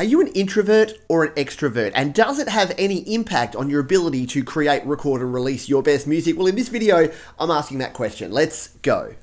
Are you an introvert or an extrovert? And does it have any impact on your ability to create, record, and release your best music? Well, in this video, I'm asking that question. Let's go.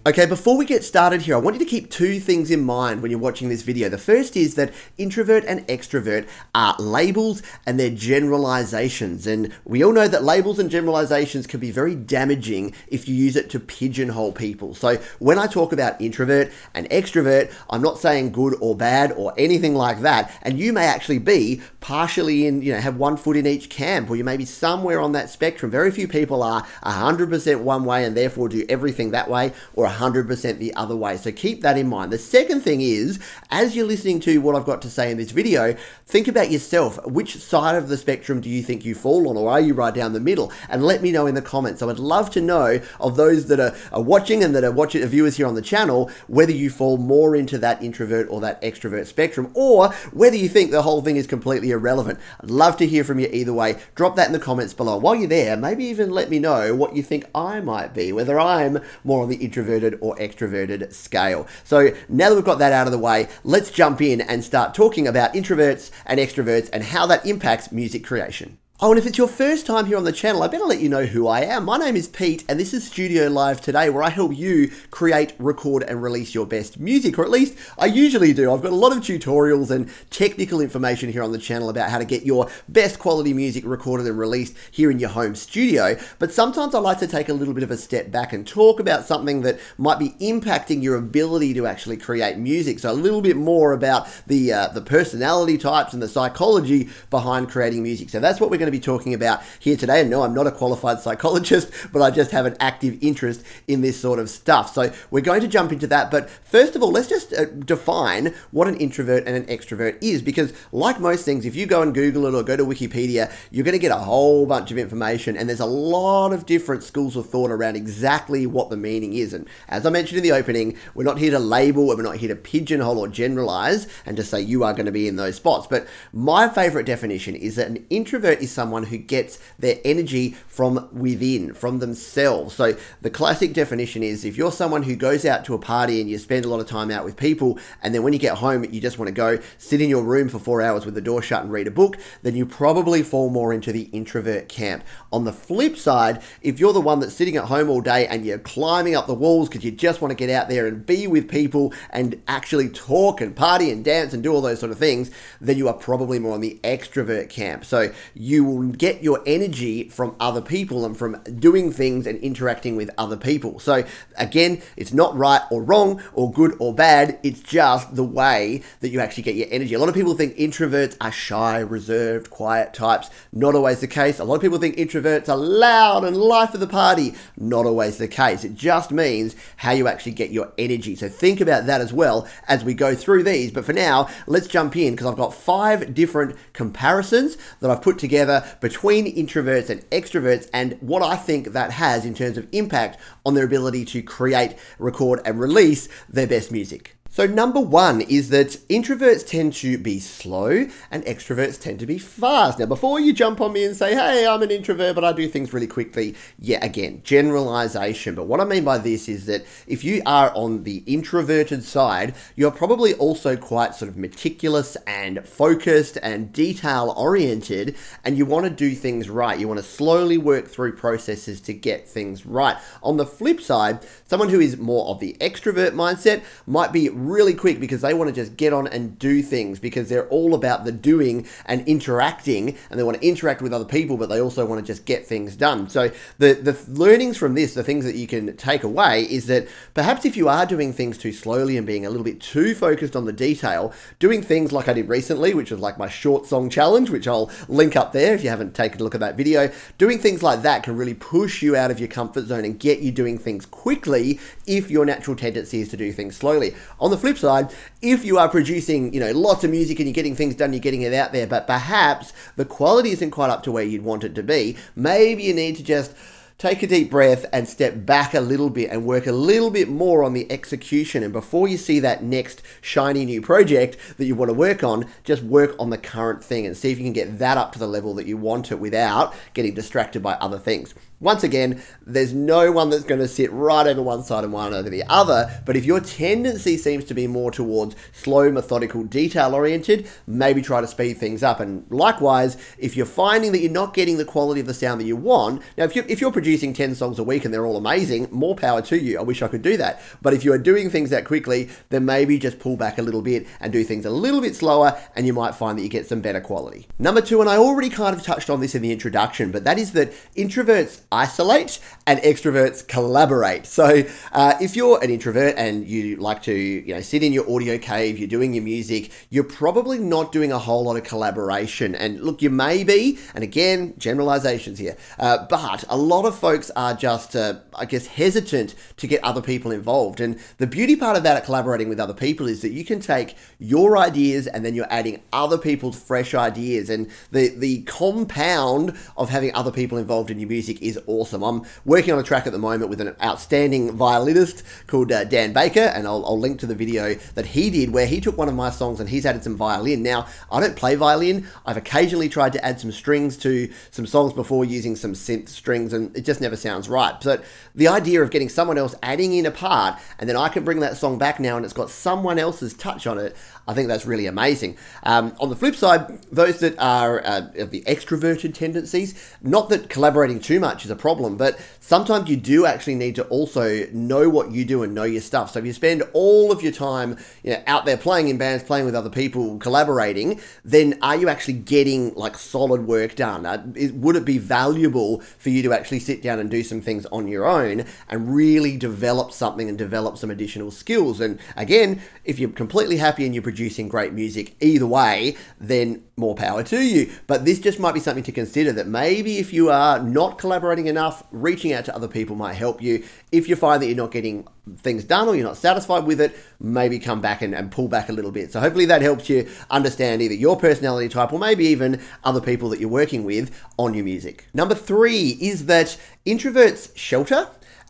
Okay, before we get started here, I want you to keep two things in mind when you're watching this video. The first is that introvert and extrovert are labels and they're generalizations. And we all know that labels and generalizations can be very damaging if you use it to pigeonhole people. So when I talk about introvert and extrovert, I'm not saying good or bad or anything like that. And you may actually be partially in, have one foot in each camp, or you may be somewhere on that spectrum. Very few people are 100% one way and therefore do everything that way, or 100% the other way. So keep that in mind. The second thing is, as you're listening to what I've got to say in this video, think about yourself. Which side of the spectrum do you think you fall on, or are you right down the middle? And let me know in the comments. I would love to know of those that are watching and that are viewers here on the channel, whether you fall more into that introvert or that extrovert spectrum, or whether you think the whole thing is completely irrelevant. I'd love to hear from you either way. Drop that in the comments below. While you're there, maybe even let me know what you think I might be, whether I'm more on the introverted or extroverted scale. So now that we've got that out of the way, let's jump in and start talking about introverts and extroverts and how that impacts music creation. Oh, and if it's your first time here on the channel, I better let you know who I am. My name is Pete, and this is Studio Live Today, where I help you create, record, and release your best music, or at least I usually do. I've got a lot of tutorials and technical information here on the channel about how to get your best quality music recorded and released here in your home studio, but sometimes I like to take a little bit of a step back and talk about something that might be impacting your ability to actually create music. So a little bit more about the personality types and the psychology behind creating music. So that's what we're going to be talking about here today. And no, I'm not a qualified psychologist, but I just have an active interest in this sort of stuff. So we're going to jump into that. But first of all, let's just define what an introvert and an extrovert is, because like most things, if you go and Google it or go to Wikipedia, you're going to get a whole bunch of information, and there's a lot of different schools of thought around exactly what the meaning is. And as I mentioned in the opening, we're not here to label, we're not here to pigeonhole or generalize and just say you are going to be in those spots. But my favorite definition is that an introvert is someone who gets their energy from within, from themselves. So the classic definition is, if you're someone who goes out to a party and you spend a lot of time out with people, and then when you get home, you just want to go sit in your room for 4 hours with the door shut and read a book, then you probably fall more into the introvert camp. On the flip side, if you're the one that's sitting at home all day and you're climbing up the walls because you just want to get out there and be with people and actually talk and party and dance and do all those sort of things, then you are probably more on the extrovert camp. So you will get your energy from other people and from doing things and interacting with other people. So again, it's not right or wrong or good or bad. It's just the way that you actually get your energy. A lot of people think introverts are shy, reserved, quiet types. Not always the case. A lot of people think introverts are loud and life of the party. Not always the case. It just means how you actually get your energy. So think about that as well as we go through these. But for now, let's jump in, because I've got 5 different comparisons that I've put together between introverts and extroverts, and what I think that has in terms of impact on their ability to create, record, and release their best music. So number 1 is that introverts tend to be slow and extroverts tend to be fast. Now, before you jump on me and say, hey, I'm an introvert, but I do things really quickly. Yeah, again, generalization. But what I mean by this is that if you are on the introverted side, you're probably also quite sort of meticulous and focused and detail oriented, and you want to do things right. You want to slowly work through processes to get things right. On the flip side, someone who is more of the extrovert mindset might be really quick because they want to just get on and do things, because they're all about the doing and interacting, and they want to interact with other people, but they also want to just get things done. So the learnings from this, the things that you can take away, is that perhaps if you are doing things too slowly and being a little bit too focused on the detail, doing things like I did recently, which was like my short song challenge, which I'll link up there if you haven't taken a look at that video, doing things like that can really push you out of your comfort zone and get you doing things quickly if your natural tendency is to do things slowly. On the flip side, if you are producing, lots of music and you're getting things done, you're getting it out there, but perhaps the quality isn't quite up to where you'd want it to be, maybe you need to just take a deep breath and step back a little bit and work a little bit more on the execution. And before you see that next shiny new project that you want to work on, just work on the current thing and see if you can get that up to the level that you want it without getting distracted by other things. Once again, there's no one that's going to sit right over one side and one over the other, but if your tendency seems to be more towards slow, methodical, detail-oriented, maybe try to speed things up. And likewise, if you're finding that you're not getting the quality of the sound that you want, now if you're producing 10 songs a week and they're all amazing, more power to you. I wish I could do that. But if you are doing things that quickly, then maybe just pull back a little bit and do things a little bit slower, and you might find that you get some better quality. Number 2, and I already kind of touched on this in the introduction, but that is that introverts isolate and extroverts collaborate. So if you're an introvert and you like to sit in your audio cave, you're doing your music, you're probably not doing a whole lot of collaboration. And look, you may be, and again, generalizations here, but a lot of folks are just, I guess, hesitant to get other people involved. And the beauty part about collaborating with other people is that you can take your ideas and then you're adding other people's fresh ideas. And the compound of having other people involved in your music is awesome. I'm working on a track at the moment with an outstanding violinist called Dan Baker, and I'll link to the video that he did where he took one of my songs and he's added some violin. Now, I don't play violin. I've occasionally tried to add some strings to some songs before using some synth strings, and it just never sounds right. But the idea of getting someone else adding in a part, and then I can bring that song back now and it's got someone else's touch on it, I think that's really amazing. On the flip side, those that are of the extroverted tendencies, not that collaborating too much is a problem, but sometimes you do actually need to also know what you do and know your stuff. So if you spend all of your time out there playing in bands, playing with other people, collaborating, then are you actually getting like solid work done? Would it be valuable for you to actually sit down and do some things on your own and really develop something and develop some additional skills? And again, if you're completely happy and you're producing great music either way, then more power to you. But this just might be something to consider, that maybe if you are not collaborating enough, reaching out to other people might help you. If you find that you're not getting things done or you're not satisfied with it, maybe come back and pull back a little bit. So hopefully that helps you understand either your personality type or maybe even other people that you're working with on your music. Number 3 is that introverts shelter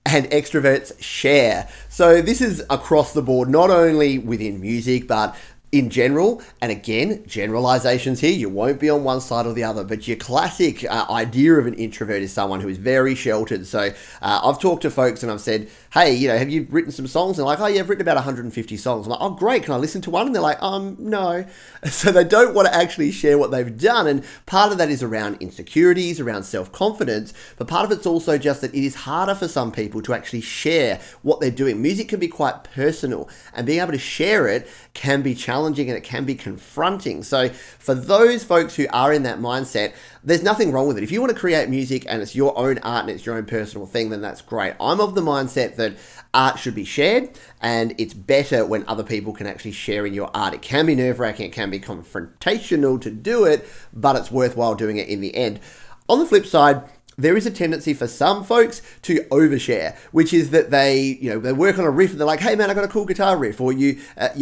and extroverts share. So this is across the board, not only within music, but in general. And again, generalizations here, you won't be on one side or the other, but your classic idea of an introvert is someone who is very sheltered. So I've talked to folks and I've said, hey, have you written some songs? And they're like, oh yeah, I've written about 150 songs. I'm like, oh great, can I listen to one? And they're like, no. So they don't want to actually share what they've done. And part of that is around insecurities, around self-confidence, but part of it's also just that it is harder for some people to actually share what they're doing. Music can be quite personal, and being able to share it can be challenging and it can be confronting. So for those folks who are in that mindset, there's nothing wrong with it. If you want to create music and it's your own art and it's your own personal thing, then that's great. I'm of the mindset that art should be shared, and it's better when other people can actually share in your art. It can be nerve-wracking, it can be confrontational to do it, but it's worthwhile doing it in the end. On the flip side, there is a tendency for some folks to overshare, which is that they work on a riff and they're like, hey man, I got a cool guitar riff. Or you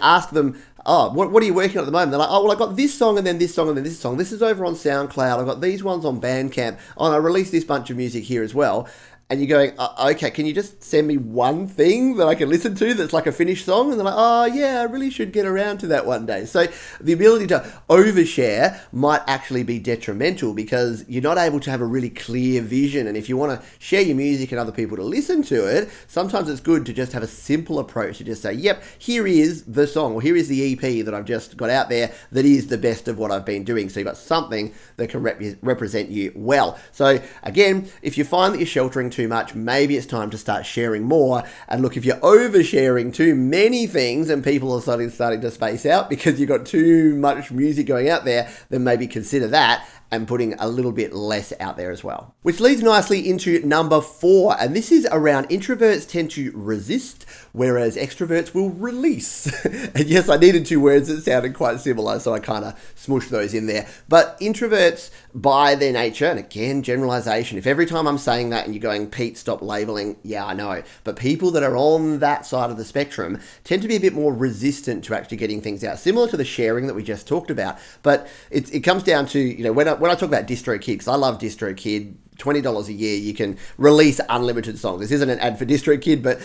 ask them, oh, what are you working on at the moment? They're like, oh, well, I got this song and then this song and then this song. This is over on SoundCloud. I've got these ones on Bandcamp. Oh, and I released this bunch of music here as well. And you're going, okay, can you just send me one thing that I can listen to that's like a finished song? And they're like, oh yeah, I really should get around to that one day. So the ability to overshare might actually be detrimental because you're not able to have a really clear vision. And if you want to share your music and other people to listen to it, sometimes it's good to just have a simple approach to just say, yep, here is the song, or here is the EP that I've just got out there that is the best of what I've been doing. So you've got something that can represent you well. So again, if you find that you're sheltering too much, maybe it's time to start sharing more. And look, if you're oversharing too many things and people are starting to space out because you've got too much music going out there, then maybe consider that and putting a little bit less out there as well. Which leads nicely into number 4, and this is around introverts tend to resist, whereas extroverts will release. And yes, I needed 2 words that sounded quite similar, so I kind of smushed those in there. But introverts, by their nature, and again, generalization, if every time I'm saying that and you're going, Pete, stop labeling, yeah, I know. But people that are on that side of the spectrum tend to be a bit more resistant to actually getting things out, similar to the sharing that we just talked about. But it comes down to, when I talk about DistroKid, because I love DistroKid, $20 a year, you can release unlimited songs. This isn't an ad for DistroKid, but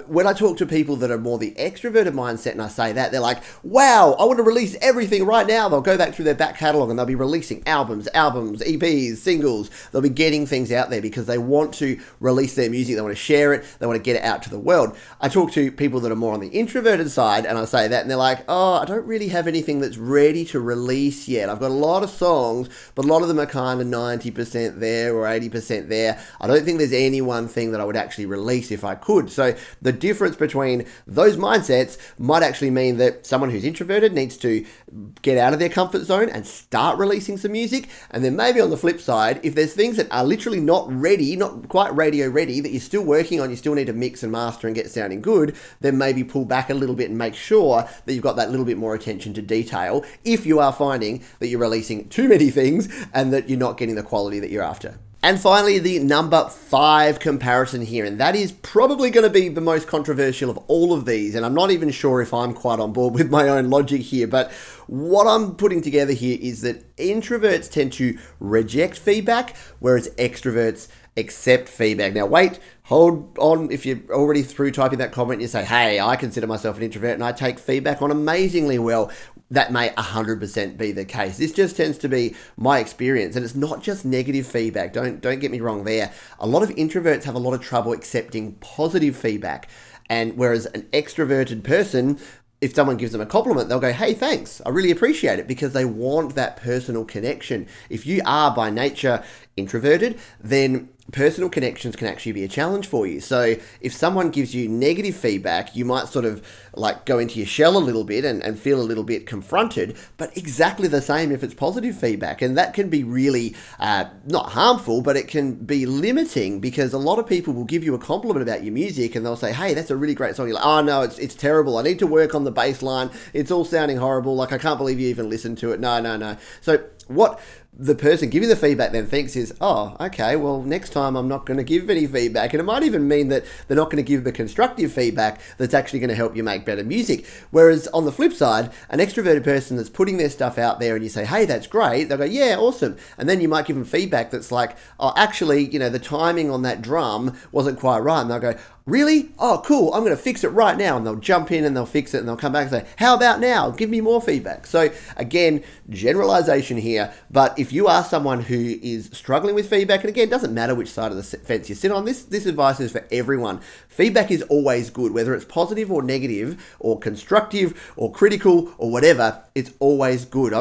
when I talk to people that are more the extroverted mindset and I say that, they're like, wow, I want to release everything right now. They'll go back through their back catalogue and they'll be releasing albums, EPs, singles. They'll be getting things out there because they want to release their music. They want to share it. They want to get it out to the world. I talk to people that are more on the introverted side and I say that and they're like, oh, I don't really have anything that's ready to release yet. I've got a lot of songs, but a lot of them are kind of 90% there or 80% there. I don't think there's any one thing that I would actually release if I could. So the difference between those mindsets might actually mean that someone who's introverted needs to get out of their comfort zone and start releasing some music. And then maybe on the flip side, if there's things that are literally not ready, not quite radio ready, that you're still working on, you still need to mix and master and get sounding good, then maybe pull back a little bit and make sure that you've got that little bit more attention to detail if you are finding that you're releasing too many things and that you're not getting the quality that you're after. And finally, the number 5 comparison here, and that is probably going to be the most controversial of all of these, and I'm not even sure if I'm quite on board with my own logic here, but what I'm putting together here is that introverts tend to reject feedback, whereas extroverts accept feedback. Now wait, hold on. If you're already through typing that comment, you say, hey, I consider myself an introvert and I take feedback on amazingly well. That may 100% be the case. This just tends to be my experience, and it's not just negative feedback. Don't get me wrong there. A lot of introverts have a lot of trouble accepting positive feedback, and whereas an extroverted person, if someone gives them a compliment, they'll go, hey, thanks, I really appreciate it, because they want that personal connection. If you are by nature introverted, then personal connections can actually be a challenge for you. So if someone gives you negative feedback, you might sort of like go into your shell a little bit and feel a little bit confronted, but exactly the same if it's positive feedback. And that can be really not harmful, but it can be limiting, because a lot of people will give you a compliment about your music and they'll say, hey, that's a really great song. You're like, oh no, it's terrible. I need to work on the bass line. It's all sounding horrible. Like, I can't believe you even listened to it. No. So what the person giving the feedback then thinks is, oh, okay, well, next time I'm not going to give any feedback. And it might even mean that they're not going to give the constructive feedback that's actually going to help you make better music. Whereas on the flip side, an extroverted person that's putting their stuff out there and you say, hey, that's great, they'll go, yeah, awesome. And then you might give them feedback that's like, oh, actually, you know, the timing on that drum wasn't quite right. And they'll go, really? Oh, cool. I'm going to fix it right now. And they'll jump in and they'll fix it and they'll come back and say, how about now? Give me more feedback. So again, generalization here, but if you are someone who is struggling with feedback, and again, it doesn't matter which side of the fence you sit on, this advice is for everyone. Feedback is always good, whether it's positive or negative or constructive or critical or whatever, it's always good.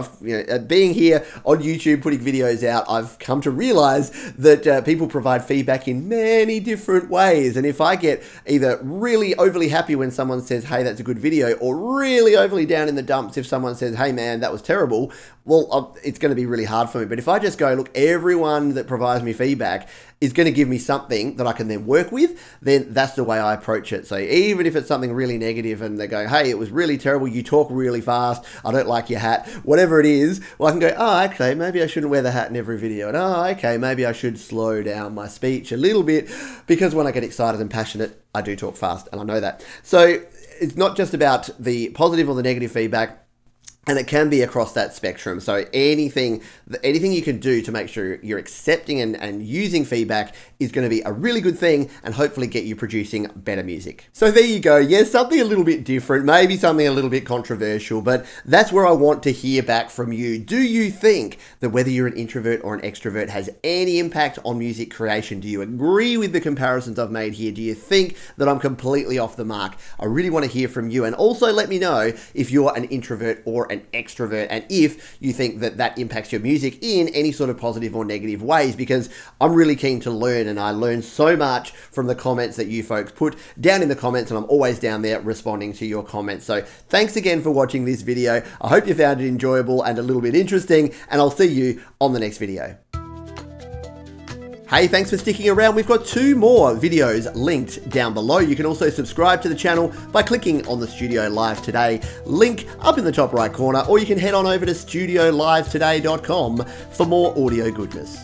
Being here on YouTube, putting videos out, I've come to realize that people provide feedback in many different ways. And if I get either really overly happy when someone says, hey, that's a good video, or really overly down in the dumps if someone says, hey man, that was terrible, well, it's going to be really hard for me. But if I just go, look, everyone that provides me feedback is going to give me something that I can then work with, then that's the way I approach it. So even if it's something really negative and they go, hey, it was really terrible, you talk really fast, I don't like your hat, whatever it is, well, I can go, oh, okay, maybe I shouldn't wear the hat in every video. And oh, okay, maybe I should slow down my speech a little bit, because when I get excited and passionate, I do talk fast, and I know that. So it's not just about the positive or the negative feedback, and it can be across that spectrum. So anything you can do to make sure you're accepting and using feedback is going to be a really good thing, and hopefully get you producing better music. So there you go. Yes, something a little bit different, maybe something a little bit controversial, but that's where I want to hear back from you. Do you think that whether you're an introvert or an extrovert has any impact on music creation? Do you agree with the comparisons I've made here? Do you think that I'm completely off the mark? I really want to hear from you. And also let me know if you're an introvert or an extrovert, and if you think that that impacts your music in any sort of positive or negative ways, because I'm really keen to learn, and I learn so much from the comments that you folks put down in the comments, and I'm always down there responding to your comments. So thanks again for watching this video. I hope you found it enjoyable and a little bit interesting, and I'll see you on the next video. Hey, thanks for sticking around. We've got 2 more videos linked down below. You can also subscribe to the channel by clicking on the Studio Live Today link up in the top right corner, or you can head on over to studiolivetoday.com for more audio goodness.